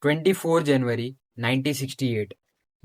24 जनवरी 1968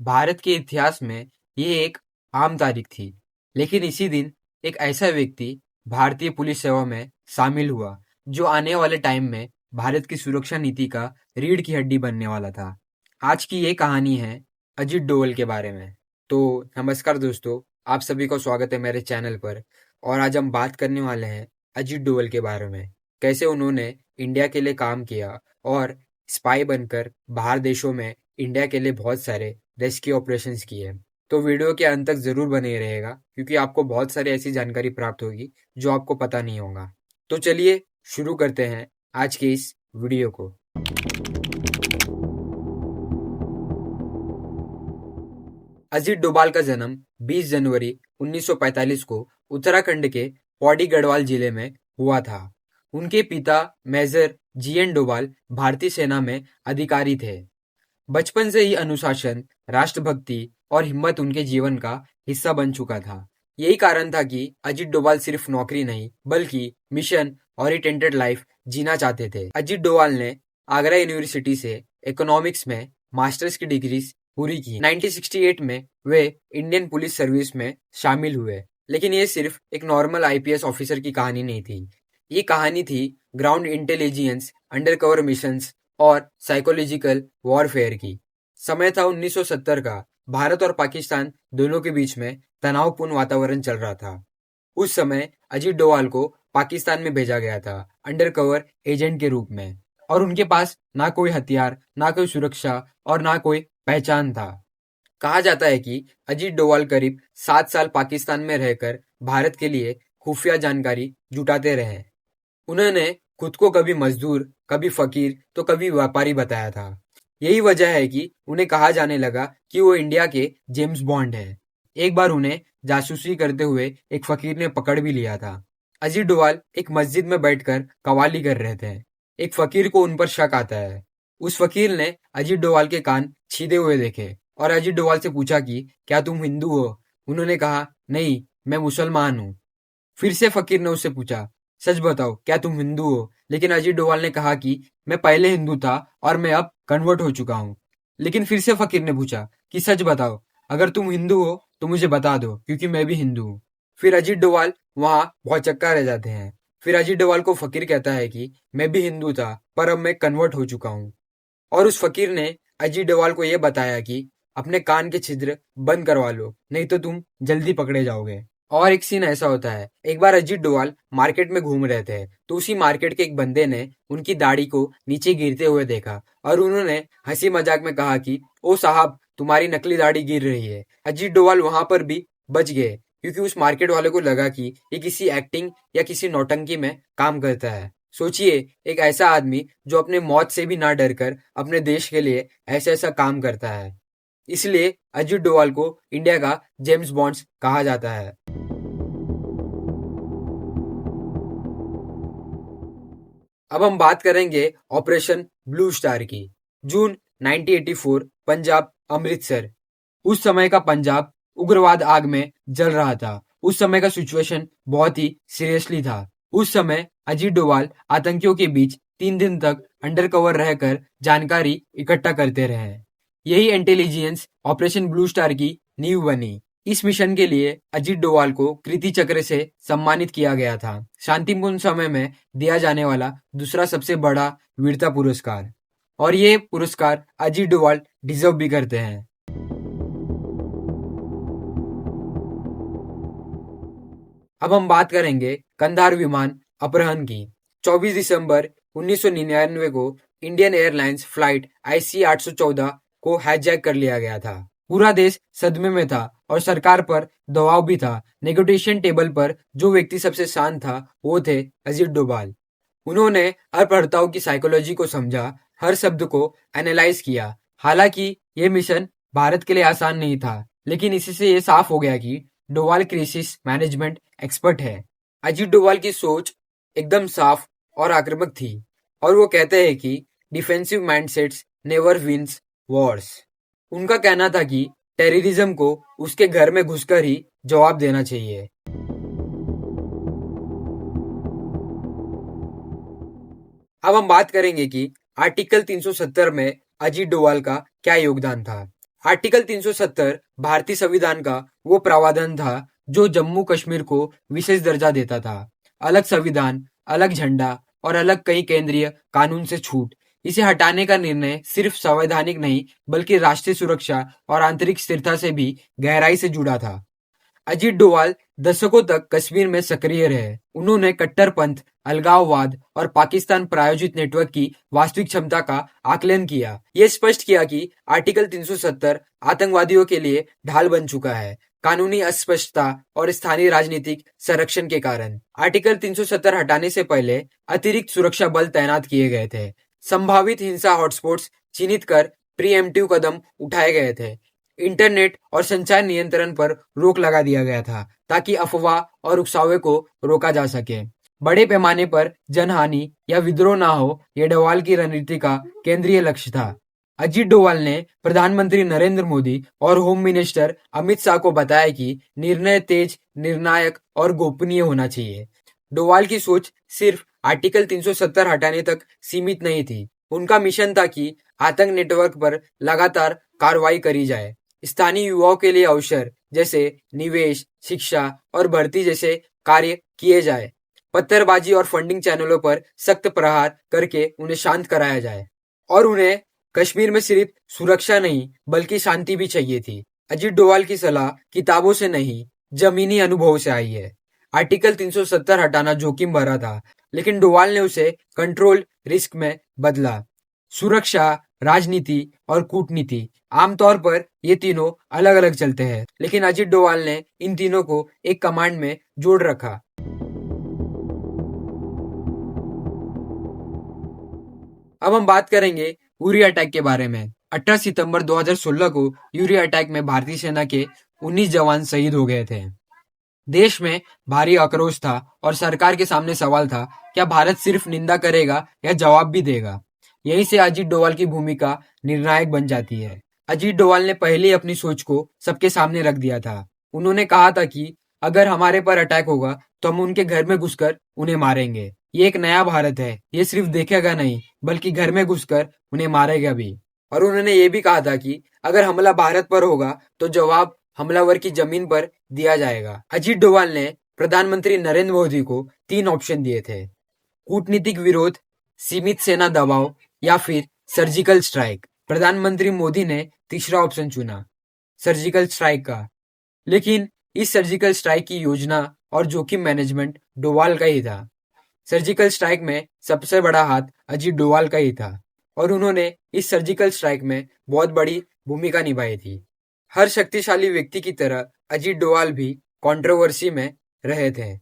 भारत के इतिहास में ये एक आम तारीख थी। लेकिन इसी दिन एक ऐसा व्यक्ति भारतीय पुलिस सेवा में शामिल हुआ जो आने वाले टाइम में भारत की सुरक्षा नीति का रीढ़ की हड्डी बनने वाला था। आज की ये कहानी है अजीत डोवल के बारे में। तो नमस्कार दोस्तों, आप सभी को स्वागत है मेरे चैनल पर। और आज हम बात करने वाले हैं अजीत डोवल के बारे में, कैसे उन्होंने इंडिया के लिए काम किया और स्पाई बनकर बाहर देशों में इंडिया के लिए बहुत सारे रेस्क्यू ऑपरेशंस किए। तो वीडियो के अंत तक जरूर बने रहेगा क्योंकि आपको बहुत सारी ऐसी जानकारी प्राप्त होगी जो आपको पता नहीं होगा। तो चलिए शुरू करते हैं आज के इस वीडियो को। अजीत डोभाल का जन्म 20 जनवरी 1945 को उत्तराखंड के पौड़ी गढ़वाल जिले में हुआ था। उनके पिता मेजर जीएन डोभाल भारतीय सेना में अधिकारी थे। बचपन से ही अनुशासन, राष्ट्रभक्ति और हिम्मत उनके जीवन का हिस्सा बन चुका था। यही कारण था कि अजीत डोभाल सिर्फ नौकरी नहीं बल्कि मिशन ओरिएंटेड लाइफ जीना चाहते थे। अजीत डोभाल ने आगरा यूनिवर्सिटी से इकोनॉमिक्स में मास्टर्स की डिग्री पूरी की। 1968 में वे इंडियन पुलिस सर्विस में शामिल हुए। लेकिन ये सिर्फ एक नॉर्मल आईपीएस ऑफिसर की कहानी नहीं थी। ये कहानी थी ग्राउंड इंटेलिजेंस, अंडरकवर मिशंस और साइकोलॉजिकल वॉरफेयर की। समय था 1970 का। भारत और पाकिस्तान दोनों के बीच में तनावपूर्ण वातावरण चल रहा था। उस समय अजीत डोभाल को पाकिस्तान में भेजा गया था अंडरकवर एजेंट के रूप में, और उनके पास ना कोई हथियार, ना कोई सुरक्षा और ना कोई पहचान था। कहा जाता है कि अजीत डोभाल करीब 7 साल पाकिस्तान में रहकर भारत के लिए खुफिया जानकारी जुटाते रहे। उन्होंने खुद को कभी मजदूर, कभी फकीर तो कभी व्यापारी बताया था। यही वजह है कि उन्हें कहा जाने लगा कि वो इंडिया के जेम्स बॉन्ड है। एक बार उन्हें जासूसी करते हुए एक फकीर ने पकड़ भी लिया था। अजीत डोभाल एक मस्जिद में बैठकर कव्वाली कर रहे थे। एक फकीर को उन पर शक आता है। उस फकीर ने अजीत डोभाल के कान छीदे हुए देखे और अजीत डोभाल से पूछा कि क्या तुम हिंदू हो? उन्होंने कहा, नहीं, मैं मुसलमान हूँ। फिर से फकीर ने उससे पूछा, सच बताओ, क्या तुम हिंदू हो? लेकिन अजीत डोभाल ने कहा कि मैं पहले हिंदू था और मैं अब कन्वर्ट हो चुका हूँ। लेकिन फिर से फकीर ने पूछा कि सच बताओ, अगर तुम हिंदू हो तो मुझे बता दो क्योंकि मैं भी हिंदू हूँ। फिर अजीत डोभाल वहां बहुत चक्का रह जाते हैं। फिर अजीत डोभाल को फकीर कहता है कि मैं भी हिंदू था पर अब मैं कन्वर्ट हो चुका हूँ। और उस फकीर ने अजीत डोभाल को यह बताया कि अपने कान के छिद्र बंद करवा लो, नहीं तो तुम जल्दी पकड़े जाओगे। और एक सीन ऐसा होता है, एक बार अजीत डोभाल मार्केट में घूम रहे थे तो उसी मार्केट के एक बंदे ने उनकी दाढ़ी को नीचे गिरते हुए देखा और उन्होंने हंसी मजाक में कहा कि ओ साहब, तुम्हारी नकली दाढ़ी गिर रही है। अजीत डोभाल वहां पर भी बच गए क्योंकि उस मार्केट वाले को लगा कि ये किसी एक्टिंग या किसी नौटंकी में काम करता है। सोचिए, एक ऐसा आदमी जो अपने मौत से भी ना डरकर अपने देश के लिए ऐसा ऐसा काम करता है। इसलिए अजीत डोभाल को इंडिया का जेम्स बॉन्ड कहा जाता है। अब हम बात करेंगे ऑपरेशन ब्लू स्टार की। जून 1984, पंजाब, अमृतसर। उस समय का पंजाब उग्रवाद आग में जल रहा था। उस समय का सिचुएशन बहुत ही सीरियसली था। उस समय अजीत डोभाल आतंकियों के बीच 3 दिन तक अंडरकवर रहकर जानकारी इकट्ठा करते रहे। यही इंटेलिजेंस ऑपरेशन ब्लू स्टार की नींव बनी। इस मिशन के लिए अजीत डोभाल को कीर्ति चक्र से सम्मानित किया गया था, शांतिपूर्ण समय में दिया जाने वाला दूसरा सबसे बड़ा वीरता पुरस्कार। और ये पुरस्कार अजीत डोभाल डिजर्व भी करते हैं। अब हम बात करेंगे कंधार विमान अपहरण की। 24 दिसंबर 1999 को इंडियन एयरलाइंस फ्लाइट IC 814 को हाईजैक कर लिया गया था। पूरा देश सदमे में था और सरकार पर दबाव भी था। नेगोशिएशन टेबल पर जो व्यक्ति सबसे शांत था वो थे अजीत डोभाल। उन्होंने अपहर्ताओं की साइकोलॉजी को समझा, हर शब्द को एनालाइज किया। हालांकि ये मिशन भारत के लिए आसान नहीं था, लेकिन इसी से ये साफ हो गया कि डोभाल क्राइसिस मैनेजमेंट एक्सपर्ट है। अजीत डोभाल की सोच एकदम साफ और आक्रामक थी और वो कहते हैं कि defensive mindsets never wins wars. उनका कहना था कि टेररिज्म को उसके घर में घुसकर ही जवाब देना चाहिए। अब हम बात करेंगे कि आर्टिकल 370 में अजीत डोभाल का क्या योगदान था। आर्टिकल 370 भारतीय संविधान का वो प्रावधान था जो जम्मू कश्मीर को विशेष दर्जा देता था। अलग संविधान, अलग झंडा और अलग कई केंद्रीय कानून से छूट। इसे हटाने का निर्णय सिर्फ संवैधानिक नहीं बल्कि राष्ट्रीय सुरक्षा और आंतरिक स्थिरता से भी गहराई से जुड़ा था। अजीत डोभाल दशकों तक कश्मीर में सक्रिय रहे। उन्होंने कट्टरपंथ, अलगाववाद और पाकिस्तान प्रायोजित नेटवर्क की वास्तविक क्षमता का आकलन किया। ये स्पष्ट किया कि आर्टिकल 370 आतंकवादियों के लिए ढाल बन चुका है, कानूनी अस्पष्टता और स्थानीय राजनीतिक संरक्षण के कारण। आर्टिकल 370 हटाने से पहले अतिरिक्त सुरक्षा बल तैनात किए गए थे। संभावित हिंसा हॉटस्पॉट्स चिन्हित कर प्रीएम्प्टिव कदम उठाए गए थे। इंटरनेट और संचार नियंत्रण पर रोक लगा दिया गया था ताकि अफवाह और उकसावे को रोका जा सके। बड़े पैमाने पर जनहानि या विद्रोह ना हो, यह डोभाल की रणनीति का केंद्रीय लक्ष्य था। अजीत डोभाल ने प्रधानमंत्री नरेंद्र मोदी और होम मिनिस्टर अमित शाह को बताया कि निर्णय तेज, निर्णायक और गोपनीय होना चाहिए। डोभाल की सोच सिर्फ आर्टिकल 370 हटाने तक सीमित नहीं थी। उनका मिशन था कि आतंक नेटवर्क पर लगातार कार्रवाई करी जाए। स्थानीय युवाओं के लिए अवसर जैसे निवेश, शिक्षा और भर्ती जैसे कार्य किए जाए। पत्थरबाजी और फंडिंग चैनलों पर सख्त प्रहार करके उन्हें शांत कराया जाए। और उन्हें कश्मीर में सिर्फ सुरक्षा नहीं बल्कि शांति भी चाहिए थी। अजीत डोभाल की सलाह किताबों से नहीं, जमीनी अनुभव से आई है। आर्टिकल 370 हटाना जोखिम भरा था, लेकिन डोभाल ने उसे कंट्रोल रिस्क में बदला। सुरक्षा, राजनीति और कूटनीति, आमतौर पर ये तीनों अलग अलग चलते हैं, लेकिन अजीत डोभाल ने इन तीनों को एक कमांड में जोड़ रखा। अब हम बात करेंगे उरी अटैक के बारे में। 18 सितंबर 2016 को उरी अटैक में भारतीय सेना के 19 जवान शहीद हो गए थे। देश में भारी आक्रोश था और सरकार के सामने सवाल था, क्या भारत सिर्फ निंदा करेगा या जवाब भी देगा। यहीं से अजीत डोभाल की भूमिका निर्णायक बन जाती है। अजीत डोभाल ने पहले ही अपनी सोच को सबके सामने रख दिया था। उन्होंने कहा था कि अगर हमारे पर अटैक होगा तो हम उनके घर में घुसकर उन्हें मारेंगे। ये एक नया भारत है, ये सिर्फ देखेगा नहीं बल्कि घर में घुसकर उन्हें मारेगा भी। और उन्होंने ये भी कहा था कि अगर हमला भारत पर होगा तो जवाब हमलावर की जमीन पर दिया जाएगा। अजीत डोभाल ने प्रधानमंत्री नरेंद्र मोदी को 3 ऑप्शन दिए थे: कूटनीतिक विरोध, सीमित सेना दबाव या फिर सर्जिकल स्ट्राइक। प्रधानमंत्री मोदी ने तीसरा ऑप्शन चुना, सर्जिकल स्ट्राइक का। लेकिन इस सर्जिकल स्ट्राइक की योजना और जोखिम मैनेजमेंट डोभाल का ही था। सर्जिकल स्ट्राइक में सबसे बड़ा हाथ अजीत डोभाल का ही था और उन्होंने इस सर्जिकल स्ट्राइक में बहुत बड़ी भूमिका निभाई थी। हर शक्तिशाली व्यक्ति की तरह अजीत डोभाल भी कंट्रोवर्सी में रहे थे।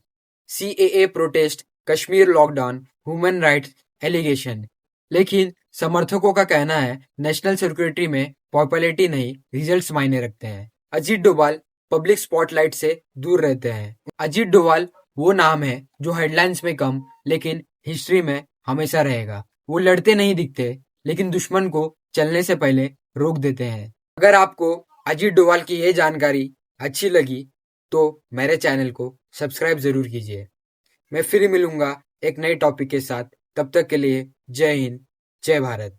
CAA protest, Kashmir lockdown, human rights allegation. लेकिन समर्थकों का कहना है नेशनल सिक्योरिटी में पॉपुलैरिटी नहीं, रिजल्ट्स मायने रखते हैं। अजीत डोभाल पब्लिक स्पॉटलाइट से दूर रहते हैं। अजीत डोभाल वो नाम है जो हेडलाइंस में कम लेकिन हिस्ट्री में हमेशा रहेगा। वो लड़ते नहीं दिखते लेकिन दुश्मन को चलने से पहले रोक देते हैं। अगर आपको अजीत डोभाल की ये जानकारी अच्छी लगी तो मेरे चैनल को सब्सक्राइब जरूर कीजिए। मैं फिर मिलूंगा एक नए टॉपिक के साथ। तब तक के लिए जय हिंद, जय भारत।